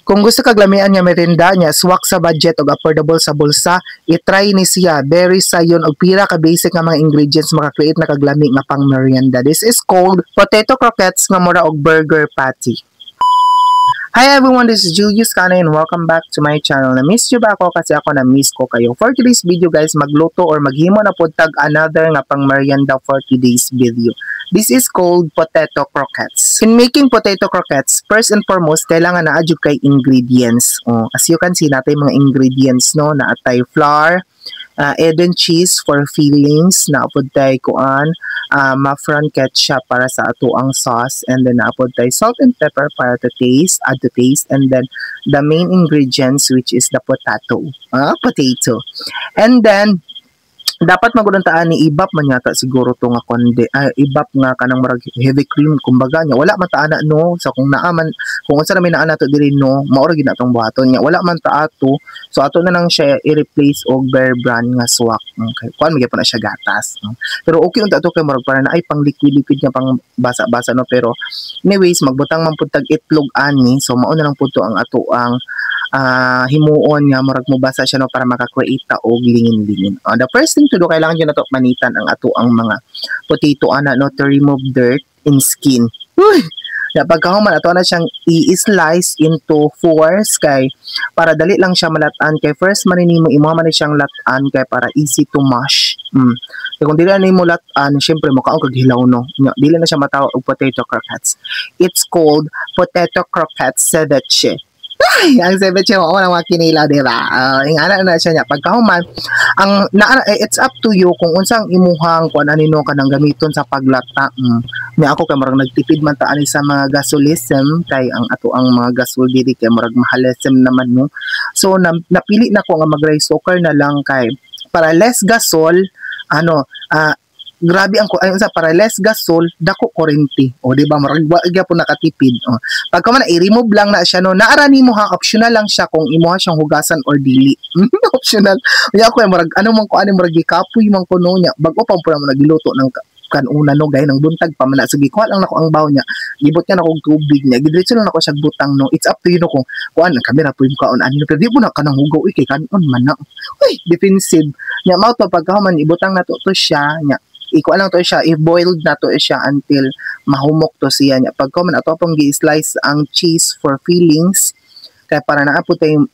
Kung gusto kag lamian nga merinda nya swak sa budget ug affordable sa bulsa, i-try ni siya. Very sayon og pira ka basic nga mga ingredients maka-create na kag lami nga pang merienda. This is called potato croquettes nga mura og burger patty. Hi everyone, this is Julius Kanay and welcome back to my channel. Na-miss nyo ba ako? Kasi ako na-miss ko kayo. For today's video guys, magluto or maghimo na po tag another nga pang merienda for today's video. This is called potato croquettes. In making potato croquettes, first and foremost, kailangan na adjud kay ingredients. As you can see, natin mga ingredients, no? Naatay flour, egg and cheese for fillings, naapod tayo kuan, Mafran ketchup para sa ato ang sauce, and then naapod tayo salt and pepper para to taste, add to taste, and then the main ingredients which is the potato. And then dapat maguduntaan ni ibap man yata siguro to nga konde ibap nga kanang marag heavy cream kumbaga nya wala man ta ana no so kung naaman kung unsa na may naa nato diri no maura gid natong buhaton nya wala man ta ato so ato na lang siya i-replace og Bear Brand nga swak okay kuan magyapon na siya gatas no? Pero okay unta to kay marag para na ay pang liquid nya pang basa-basa no pero anyways magbutang man pud tag itlog ani so mao na lang pud to ang ato ang himuon nga murag mo basa siya no para maka-create ta og lingin-lingin. The first thing to do kailangan niyo na to manitan ang ato ang mga potato ana no to remove dirt and skin. Uy! Pagkahuman ato na siyang i-slice into fours kay para dali lang siya malatan kay first maninimo imo man siyang latan kay para easy to mash. Kaya kung dili na nimo latan syempre makaon kag hilaw no. Dili na siya matawag og potato croquettes. It's called potato croquettes ceviche. Ay, ang ceviche mo na mga kinila diba? Ingana na siya niya. Pagkahuman, it's up to you kung unsang imuhang kung anino ka nang gamiton sa paglata. Niya ako kay marag nagtipid man ta ani sa mga gasolism kay ang ato ang mga gasol diri kay marag mahalism naman no. So napili na ko nga mag rice cooker na lang kay para less gasol grabe ang ayun sa para less gasol dako kurente o di ba marag po nakatipid pagka man i-remove lang na siya no naara nimo ha optional lang siya kung imuha siyang hugasan or dili optional unya ko marag ano man ko ani marag gikapoy man ko no nya bag-o pa po na nagiluto ng kanuna no gay ng buntag pa man sige kuha lang nako ang baw niya gibot niya nako tubig niya gidiretso lang nako siya butang no it's up to you no kung kuan ang kamera po yung kaon ani pero di mo na kanang hugaw kay kanon man na uy defensive nya mao to pagkahuman ibutang nato to siya nya iko lang to siya i-boiled na to siya until mahumok to siya nya pagka man ato pong gi-slice ang cheese for fillings kaya para naapod tayo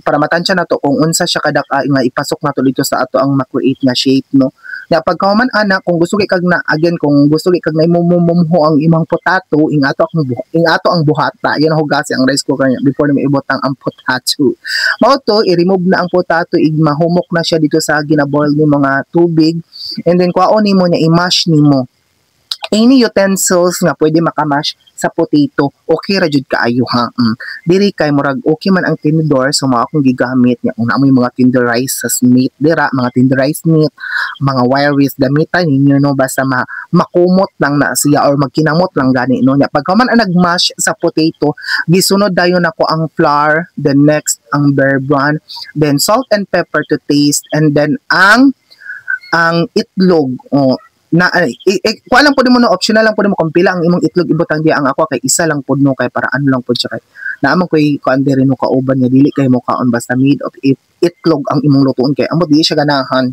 para matansya na to kung unsa siya kadaka nga ipasok na to dito sa ato ang ma-create nga shape no nya pagka man ana kung gusto kay kag na again kung gusto kay kag na imumumho ang imong potato ing ato ang buhata yan hugasi ang rice cooker nya before na maibotang ang potato mao to i-remove na ang potato ig mahumok na siya dito sa ginaboil ni mga tubig and then kuhaon nimo nya i-mash nimo any utensils nga pwede makamash sa potato okay ra jud kaayo ha diri kay murag okay man ang tinidor so mao akong gigamit nya una mo yung mga tenderized meat dira mga tenderized meat mga wire with damitan ninyo no basta makumot lang na siya or magkinamot lang gani no nya pagka man ang nagmash sa potato gisunod dayon nako ang flour then next ang Bear Brand then salt and pepper to taste and then ang itlog na kuha lang po mo no optional lang po mo kung pila ang imong itlog ibutang diya ang ako kay isa lang po no kay para ano lang po siya kay naamang koy kuan diri no kauban nga dili kay mo kaon basta made of itlog ang imong lutuon kay amo di siya ganahan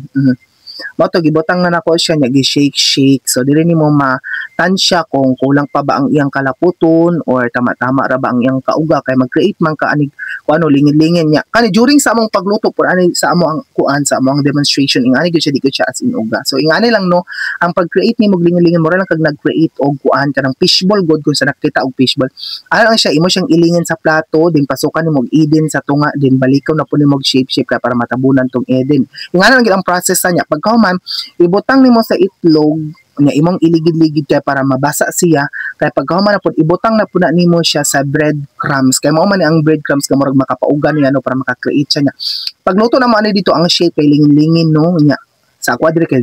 mao to gibutang na nako siya nya gi-shake so dili nimo matansya kung kulang pa ba ang iyang kalaputon or tama-tama ra ba ang iyang kauga kay mag-create man ka anig kuano lingin-lingin nya kani during sa among pagluto por ani sa amo ang kuan sa among demonstration ingani gyud siya di gyud siya as in uga so ingani lang no ang pag-create nimo lingin-lingin mo ra lang kag nag-create og kuan kanang fishball god kung sa nakita og fishball ano lang siya imo siyang ilingin sa plato din pasukan nimo og eden sa tunga din balikaw na po nimo og shape kay para matabunan tong eden ingani lang gyud ang process niya pagka man ibutang nimo sa itlog nga imong iligid-ligid kay para mabasa siya kay pagkahuman na pud ibutang na pud nimo siya sa breadcrumbs kay mao man ang breadcrumbs nga murag makapaugan niya no para maka-create siya nya pagluto na mo ani dito ang shape kay lingin-lingin no nya sa ako diri kay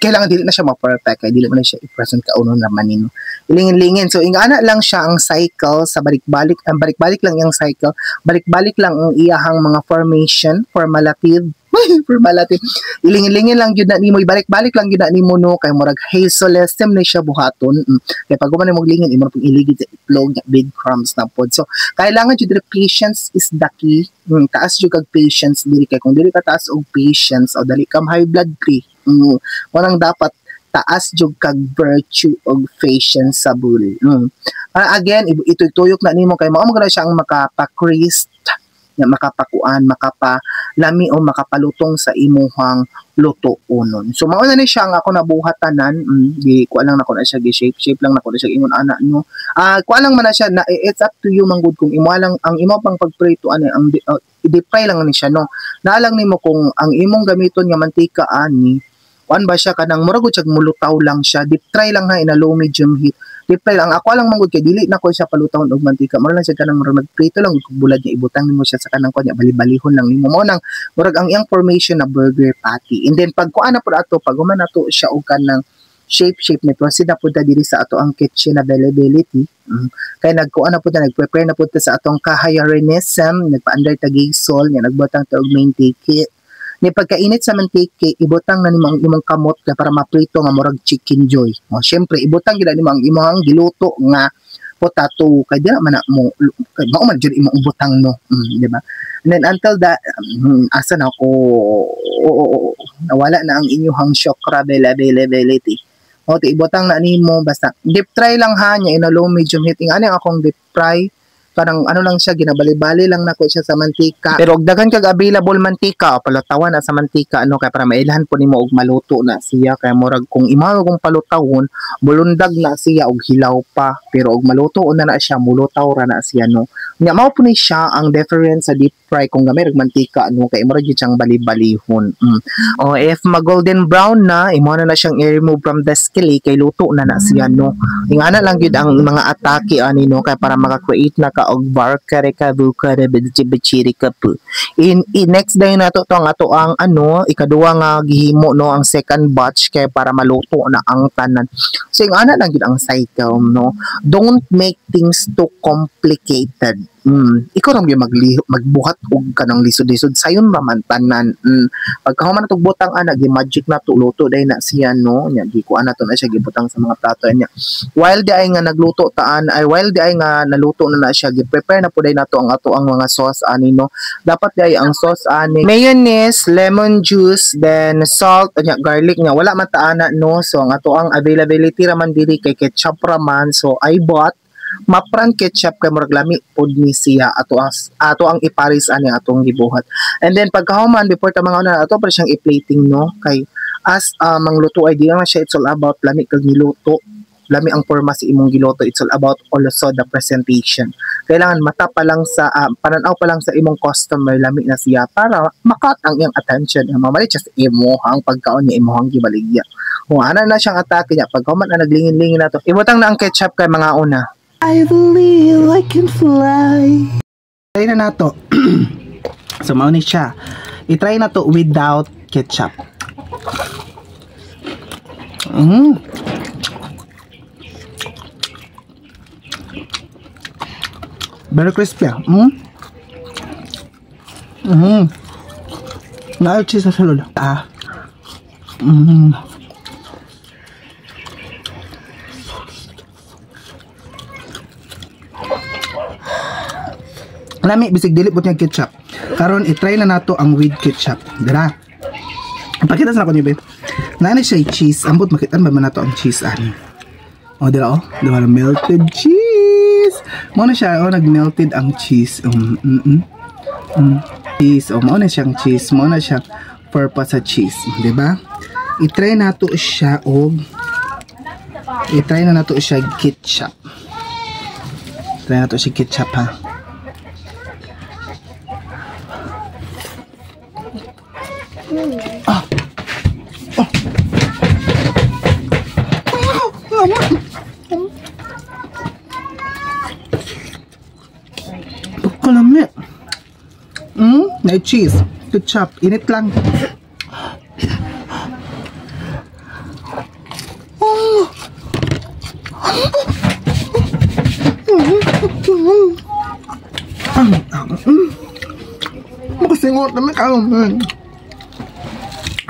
kailangan dili na siya ma-perfect kay dili man siya i-present ka uno naman nino ilingin-lingin so ingana lang siya ang cycle sa balik-balik lang yung cycle balik-balik lang ang iyahang mga formation for malapid Formality. Ilingin-lingin lang yun na nimo, ibalik-balik lang yun na nimo no, kay murag hazelestem na siya buhaton. Kaya pag gumanin mo lingin, imo pong iligid sa itlog, big crumbs na pod. So, kailangan yun, patience is the key. Taas yun kag patience, dili kay kung dili ka taas og patience, o dali kam high blood pre. Walang dapat taas jud kag virtue og patience sa bull. Again, ito tuyok na nimo kay mao magana siya ang makapa-crease, nga makapakuan, makapalami o makapalutong sa imuhang luto unon. So mao na ni siya ang ako nabuhatanan, di ko lang nako na siya gi-shape lang nako na siya ingon ana no. Kuan lang man na siya na it's up to you manggod kung imo lang ang imo pang pagprito ani ang i-deep fry lang ni siya no. Naalang nimo kung ang imong gamiton nga mantika ani kuan ba siya kanang murag ug mulutaw lang siya, deep fry lang ha in a low medium heat. Depende lang ako lang manggod kay dili na ko siya palutahon og mantika. Mura lang siya kanang murag nagprito lang ug bulad niya ibutang nimo siya sa kanang kunya bali-balihon lang nimo. Mao nang murag ang iyang formation na burger patty. And then pag kuan na pud ato pag human nato siya og kanang shape ni proceed na pud diri sa ato ang kitchen availability. Kay nagkuan na pud nagprepare na pud sa atong kahayarinism, nagpa-under tagisol, nga nagbutang ta og mantika. Ni pagkainit sa mantika, ibutang na nimo ang imong kamot kay para maprito nga murag chicken joy. Syempre ibutang gid nimo ang imong giluto nga potato kay dira man mo kay mao man jud imong ubutang no, di ba? And then until that asa na ko nawala na ang inyong shock availability. O ibutang na nimo basta deep fry lang ha nya in a low medium heat. Ani akong deep fry parang ano lang siya, ginabali-bali lang nako siya sa mantika. Pero og daghan kag available mantika o palutawan na sa mantika ano kay para mailahan po nimo og maluto na siya kay murag kung imaw kung palutawon bulundag na siya og hilaw pa pero og maluto na siya mulutaw ra na siya no. Nya mao po ni siya ang difference sa deep fry kung gamay og mantika ano kay murag gyud siyang bali-balihon. O if ma-golden brown na imo na siyang i-remove from the skillet kay luto na siya no. Ingana lang gyud ang mga atake ani no kay para maka-create na og barkare ka bukare bechiri ka po. In next day na to ang ato ang ano ikaduha nga gihimo no ang second batch kay para maluto na ang tanan. So yung ana lang gid ang cycle no. Don't make things too complicated. Ikaw lang yung magbuhat og kanang lisod-lisod sayon man tanan. Pagka man natog butang ana gi magic na to luto day na siya no. Nya di ko ana to na siya gibutang sa mga plato niya. While di ay nga nagluto taan ay while di ay nga naluto na siya gi-prepare na puday nato ang ato ang mga sauce ani no. Dapat di ay ang sauce ani mayonnaise, lemon juice, then salt nya garlic nya wala man taana no. So ang ato ang availability ra man diri kay ketchup ra man. So I bought mapran ketchup kay murag lami pod ni siya ato ang iparis ani atong gibuhat. And then pagkahuman before ta mga una ato pa siyang i-plating no kay as mangluto ay di lang siya it's all about lami kag niluto. Lami ang forma sa imong giluto, it's all about also the presentation. Kailangan mata pa lang sa pananaw pa lang sa imong customer lami na siya para makat ang iyang attention. Mamali just imo ang pagkaon niya imo ang gibaligya. Kung ana na siyang atake niya pagkahuman na naglingin-lingin nato. Ibutang na ang ketchup kay mga una. I believe I can fly. Try na nato. So mao ni siya. I-try na to without ketchup. Very crispy. Na-cheese sa salud. Lami bisig dili pud yung ketchup. Karon i-try na nato ang with ketchup. Dira. Pakita sa ako niyo, babe. Nani siya cheese. Ambot makita ba man nato ang cheese ani. O dira oh, diba melted cheese. Mo na siya nag-melted ang cheese. Cheese. Mo na siyang cheese. Mo na siya purpose sa cheese, di ba? I-try nato siya i-try na nato siya ketchup. Try nato siya ketchup ha. Kalami. Na cheese, ketchup, init lang. Makasingot naman ka.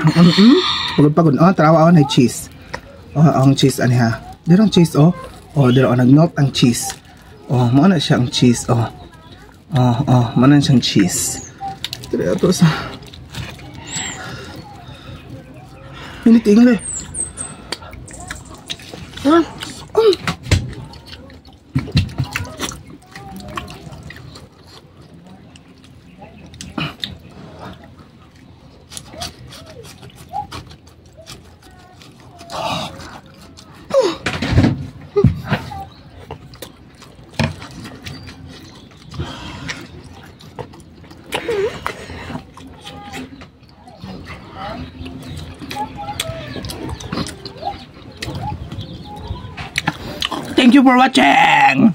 Pagod-pagod. Oh, tarawa ako na cheese. Oh, ang cheese ani ha. Dito ang cheese oh. Oh, dito nag-melt ang cheese. Oh, mo na siya ang cheese oh. Mo na siyang cheese. Dito sa Pinitingin eh. Thank you for watching!